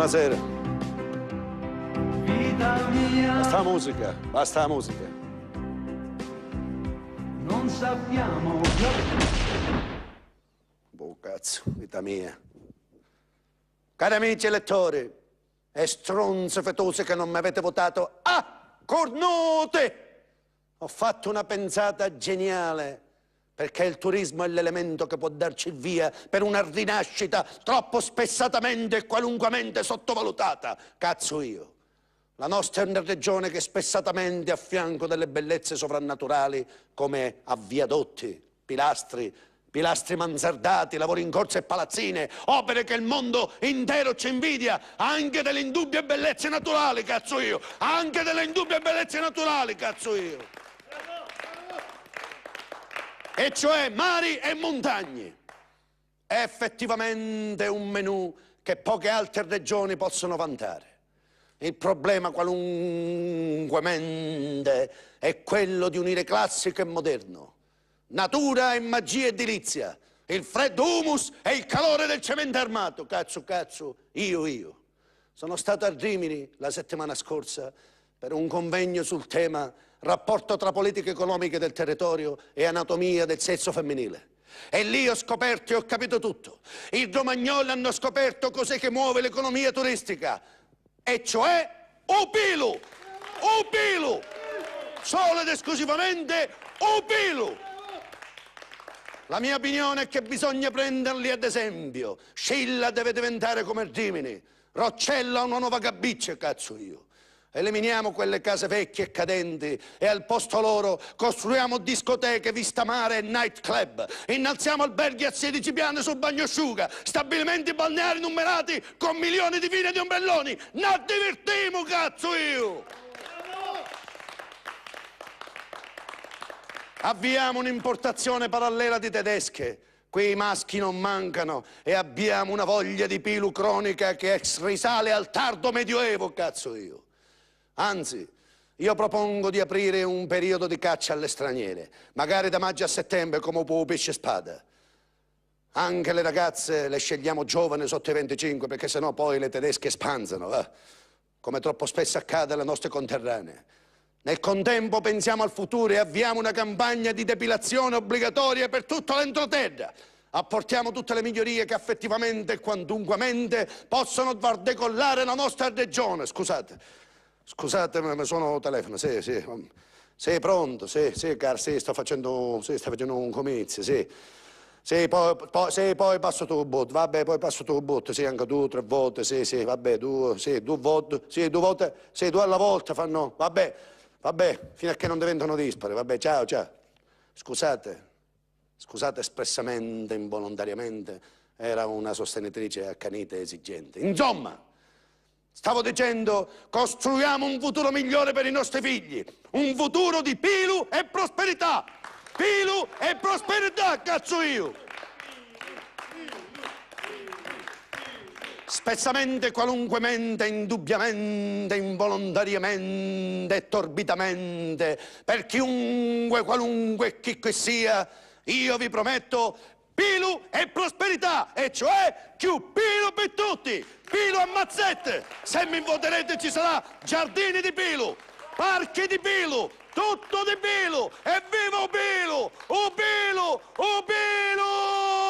Buonasera. Vita mia, Basta la musica, basta la musica. non sappiamo più. Boh, cazzo, vita mia. Cari amici elettori e stronze fetose che non mi avete votato, cornute! Ho fatto una pensata geniale, perché il turismo è l'elemento che può darci il via per una rinascita troppo spessatamente e qualunquamente sottovalutata. Cazzo io. La nostra è una regione che spessatamente a fianco delle bellezze sovrannaturali come a viadotti, pilastri mansardati, lavori in corse e palazzine, opere che il mondo intero ci invidia, anche delle indubbie bellezze naturali, cazzo io! Anche delle indubbie bellezze naturali, cazzo io! E cioè mari e montagne. È effettivamente un menù che poche altre regioni possono vantare. Il problema qualunquemente è quello di unire classico e moderno, natura e magia edilizia, il freddo humus e il calore del cemento armato. Cazzo, io. Sono stato a Rimini la settimana scorsa per un convegno sul tema rapporto tra politiche economiche del territorio e anatomia del sesso femminile. E lì ho scoperto e ho capito tutto. I romagnoli hanno scoperto cos'è che muove l'economia turistica, e cioè Upilu! Upilu! Solo ed esclusivamente Upilu! La mia opinione è che bisogna prenderli ad esempio. Scilla deve diventare come Rimini, Roccella una nuova Gabiccia, cazzo io. Eliminiamo quelle case vecchie e cadenti e al posto loro costruiamo discoteche, vista mare e night club. Innalziamo alberghi a 16 piani sul bagnosciuga, stabilimenti balneari numerati con milioni di vini e di ombrelloni. Non divertimo, cazzo io! Avviamo un'importazione parallela di tedesche. Qui i maschi non mancano e abbiamo una voglia di pilu cronica che risale al tardo medioevo, cazzo io. Anzi, io propongo di aprire un periodo di caccia alle straniere, magari da maggio a settembre come può pesce spada. Anche le ragazze le scegliamo giovani sotto i 25 perché sennò poi le tedesche spanzano, come troppo spesso accade alle nostre conterranee. Nel contempo pensiamo al futuro e avviamo una campagna di depilazione obbligatoria per tutto l'entroterra. Apportiamo tutte le migliorie che affettivamente e quantunquamente possono far decollare la nostra regione. Scusate, ma suono il telefono, sì. Sì, pronto, sì, caro, sì, sto facendo un comizio, sì. Sì, poi passo tu il voto, vabbè, poi passo tu il voto, sì, anche tu, 3 voti, sì, vabbè, 2 voti, sì, 2 voti, sì, 2 alla volta fanno, vabbè, fino a che non diventano dispari, vabbè, ciao. Scusate espressamente, involontariamente, era una sostenitrice accanita e esigente. Insomma, stavo dicendo, costruiamo un futuro migliore per i nostri figli, un futuro di pilu e prosperità. Pilu e prosperità, cazzo io! Spessamente, qualunquemente, indubbiamente, involontariamente e torbidamente, per chiunque, qualunque chi qui sia, io vi prometto pilu e prosperità, e cioè più pilu per tutti, pilu a mazzette. Se mi voterete ci sarà giardini di pilu, parchi di pilu, tutto di pilu, e viva Upilu! Upilu! Upilu!